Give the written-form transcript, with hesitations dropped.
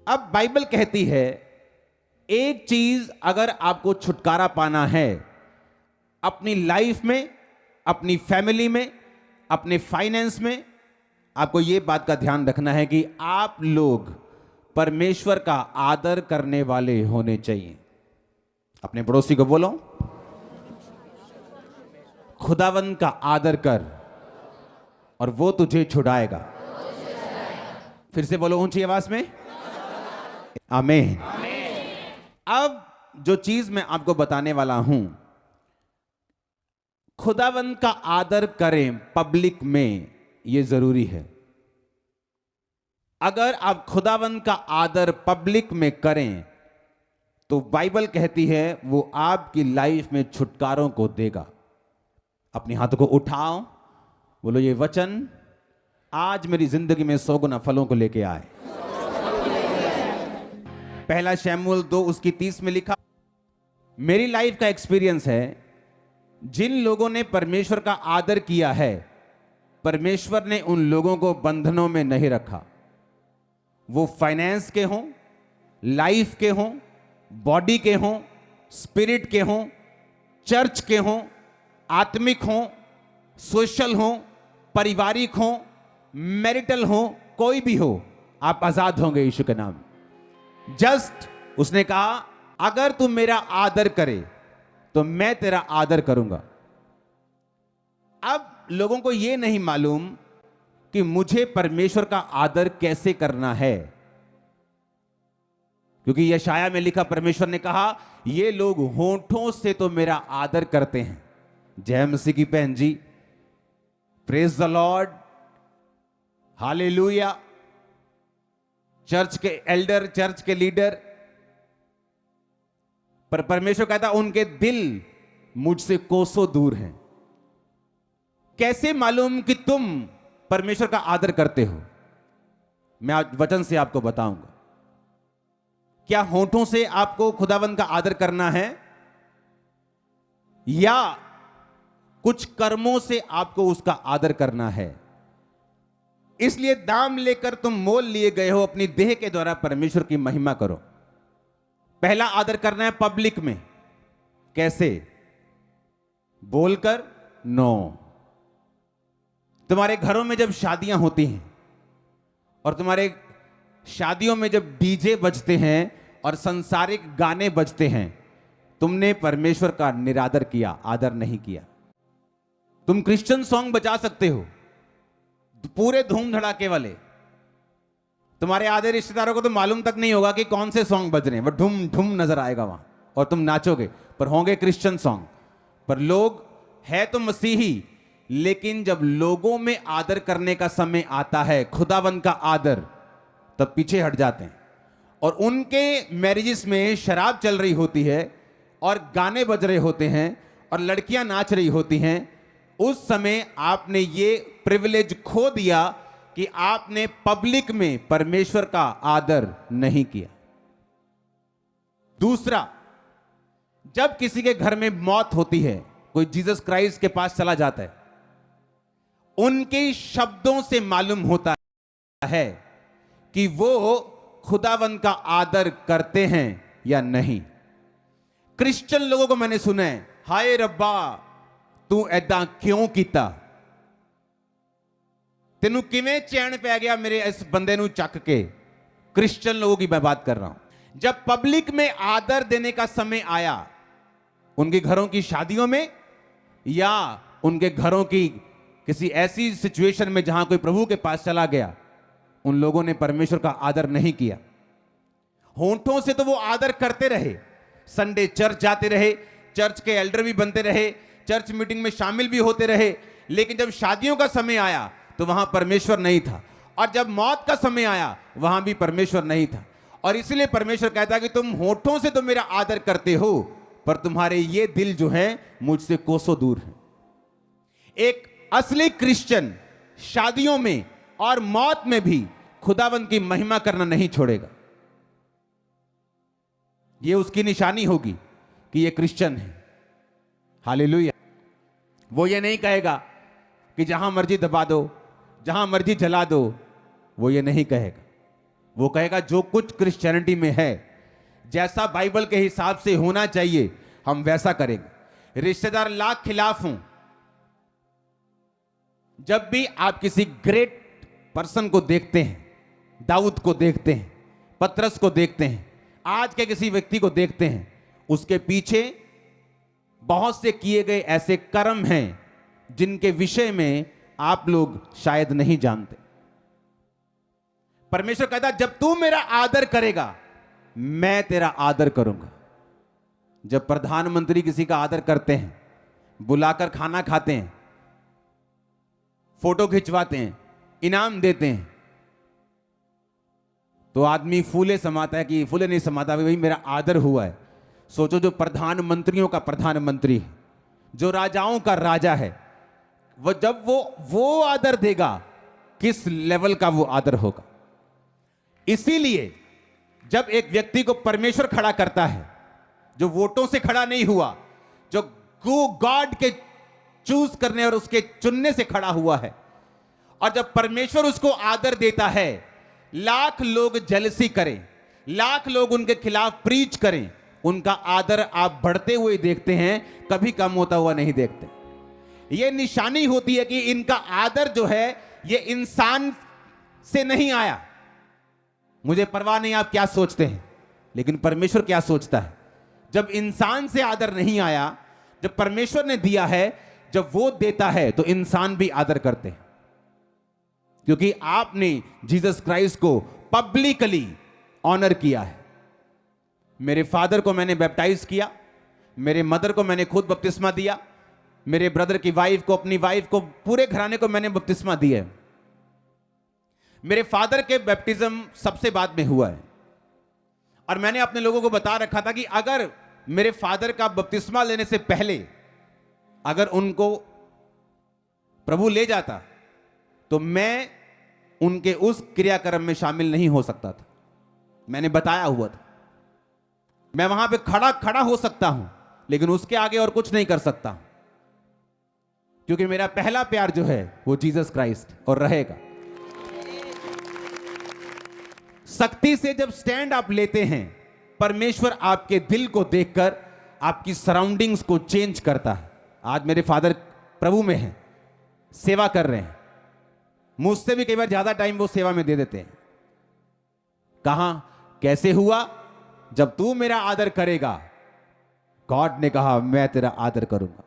अब बाइबल कहती है एक चीज अगर आपको छुटकारा पाना है अपनी लाइफ में, अपनी फैमिली में, अपने फाइनेंस में, आपको यह बात का ध्यान रखना है कि आप लोग परमेश्वर का आदर करने वाले होने चाहिए। अपने पड़ोसी को बोलो, खुदावंद का आदर कर और वो तुझे छुड़ाएगा। फिर से बोलो ऊंची आवाज में, आमीन। अब जो चीज मैं आपको बताने वाला हूं, खुदावंद का आदर करें पब्लिक में, यह जरूरी है। अगर आप खुदावंद का आदर पब्लिक में करें तो बाइबल कहती है वो आपकी लाइफ में छुटकारों को देगा। अपने हाथों को उठाओ, बोलो ये वचन आज मेरी जिंदगी में 100 गुना फलों को लेके आए। पहला शमूएल 2 उसकी 30 में लिखा, मेरी लाइफ का एक्सपीरियंस है, जिन लोगों ने परमेश्वर का आदर किया है परमेश्वर ने उन लोगों को बंधनों में नहीं रखा। वो फाइनेंस के हों, लाइफ के हों, बॉडी के हों, स्पिरिट के हों, चर्च के हों, आत्मिक हों, सोशल हों, पारिवारिक हों, मैरिटल हों, कोई भी हो, आप आजाद होंगे यीशु के नाम। जस्ट उसने कहा अगर तू मेरा आदर करे तो मैं तेरा आदर करूंगा। अब लोगों को यह नहीं मालूम कि मुझे परमेश्वर का आदर कैसे करना है, क्योंकि यशाया में लिखा, परमेश्वर ने कहा ये लोग होठों से तो मेरा आदर करते हैं। जय मसीह की बहन जी, praise the Lord, hallelujah. Church के एल्डर, चर्च के लीडर, पर परमेश्वर कहता उनके दिल मुझसे कोसों दूर हैं। कैसे मालूम कि तुम परमेश्वर का आदर करते हो? मैं आज वचन से आपको बताऊंगा। क्या होठों से आपको खुदावंद का आदर करना है या कुछ कर्मों से आपको उसका आदर करना है? इसलिए दाम लेकर तुम मोल लिए गए हो, अपनी देह के द्वारा परमेश्वर की महिमा करो। पहला आदर करना है पब्लिक में। कैसे? बोलकर? नो। तुम्हारे घरों में जब शादियां होती हैं और तुम्हारे शादियों में जब डीजे बजते हैं और सांसारिक गाने बजते हैं, तुमने परमेश्वर का निरादर किया, आदर नहीं किया। तुम क्रिश्चियन सॉन्ग बजा सकते हो पूरे धूम धड़ाके वाले, तुम्हारे आधे रिश्तेदारों को तो मालूम तक नहीं होगा कि कौन से सॉन्ग बज रहे हैं, बट धूम धूम नजर आएगा वहां और तुम नाचोगे, पर होंगे क्रिश्चियन सॉन्ग। पर लोग है तो मसीही, लेकिन जब लोगों में आदर करने का समय आता है, खुदावंद का आदर, तब पीछे हट जाते हैं। और उनके मैरिजेस में शराब चल रही होती है और गाने बज रहे होते हैं और लड़कियां नाच रही होती हैं। उस समय आपने ये प्रिविलेज खो दिया कि आपने पब्लिक में परमेश्वर का आदर नहीं किया। दूसरा, जब किसी के घर में मौत होती है, कोई जीसस क्राइस्ट के पास चला जाता है, उनके शब्दों से मालूम होता है कि वो खुदावंद का आदर करते हैं या नहीं। क्रिश्चियन लोगों को मैंने सुना है, हाय रब्बा तू ऐदा क्यों कीता, तेनू किवें चैन पै गया मेरे इस बंदे नू चक के। क्रिश्चियन लोगों की मैं बात कर रहा हूं। जब पब्लिक में आदर देने का समय आया, उनके घरों की शादियों में या उनके घरों की किसी ऐसी सिचुएशन में जहां कोई प्रभु के पास चला गया, उन लोगों ने परमेश्वर का आदर नहीं किया। होंठों से तो वो आदर करते रहे, संडे चर्च जाते रहे, चर्च के एल्डर भी बनते रहे, चर्च मीटिंग में शामिल भी होते रहे, लेकिन जब शादियों का समय आया तो वहां परमेश्वर नहीं था, और जब मौत का समय आया वहां भी परमेश्वर नहीं था। और इसलिए परमेश्वर कहता है कि तुम होठों से तो मेरा आदर करते हो, पर तुम्हारे ये दिल जो है मुझसे कोसों दूर है। एक असली क्रिश्चियन शादियों में और मौत में भी खुदावंद की महिमा करना नहीं छोड़ेगा। यह उसकी निशानी होगी कि यह क्रिश्चियन है। हालेलुया। वो ये नहीं कहेगा कि जहां मर्जी दबा दो, जहां मर्जी जला दो, वो ये नहीं कहेगा। वो कहेगा जो कुछ क्रिश्चियनिटी में है, जैसा बाइबल के हिसाब से होना चाहिए, हम वैसा करेंगे। रिश्तेदार लाख खिलाफ हों, जब भी आप किसी ग्रेट पर्सन को देखते हैं, दाऊद को देखते हैं, पतरस को देखते हैं, आज के किसी व्यक्ति को देखते हैं, उसके पीछे बहुत से किए गए ऐसे कर्म हैं जिनके विषय में आप लोग शायद नहीं जानते। परमेश्वर कहता जब तू मेरा आदर करेगा मैं तेरा आदर करूंगा। जब प्रधानमंत्री किसी का आदर करते हैं, बुलाकर खाना खाते हैं, फोटो खिंचवाते हैं, इनाम देते हैं, तो आदमी फूले समाता है कि फूले नहीं समाता, भाई मेरा आदर हुआ है। सोचो जो प्रधानमंत्रियों का प्रधानमंत्री है, जो राजाओं का राजा है, वो जब वो आदर देगा, किस लेवल का वो आदर होगा। इसीलिए जब एक व्यक्ति को परमेश्वर खड़ा करता है, जो वोटों से खड़ा नहीं हुआ, जो गॉड के चूज करने और उसके चुनने से खड़ा हुआ है, और जब परमेश्वर उसको आदर देता है, लाख लोग जेलसी करें, लाख लोग उनके खिलाफ प्रीच करें, उनका आदर आप बढ़ते हुए देखते हैं, कभी कम होता हुआ नहीं देखते। यह निशानी होती है कि इनका आदर जो है यह इंसान से नहीं आया। मुझे परवाह नहीं आप क्या सोचते हैं, लेकिन परमेश्वर क्या सोचता है। जब इंसान से आदर नहीं आया, जब परमेश्वर ने दिया है, जब वो देता है तो इंसान भी आदर करते हैं, क्योंकि आपने जीसस क्राइस्ट को पब्लिकली ऑनर किया है। मेरे फादर को मैंने बैप्टाइज किया, मेरे मदर को मैंने खुद बपतिस्मा दिया, मेरे ब्रदर की वाइफ को, अपनी वाइफ को, पूरे घराने को मैंने बपतिस्मा दिया है। मेरे फादर के बैप्टिज्म सबसे बाद में हुआ है, और मैंने अपने लोगों को बता रखा था कि अगर मेरे फादर का बपतिस्मा लेने से पहले अगर उनको प्रभु ले जाता तो मैं उनके उस क्रियाक्रम में शामिल नहीं हो सकता था। मैंने बताया हुआ था, मैं वहां पे खड़ा हो सकता हूं, लेकिन उसके आगे और कुछ नहीं कर सकता, क्योंकि मेरा पहला प्यार जो है वो जीसस क्राइस्ट और रहेगा। सख्ती से जब स्टैंड आप लेते हैं, परमेश्वर आपके दिल को देखकर आपकी सराउंडिंग्स को चेंज करता है। आज मेरे फादर प्रभु में हैं, सेवा कर रहे हैं, मुझसे भी कई बार ज्यादा टाइम वो सेवा में दे देते हैं। कहां कैसे हुआ? जब तू मेरा आदर करेगा, गॉड ने कहा मैं तेरा आदर करूंगा।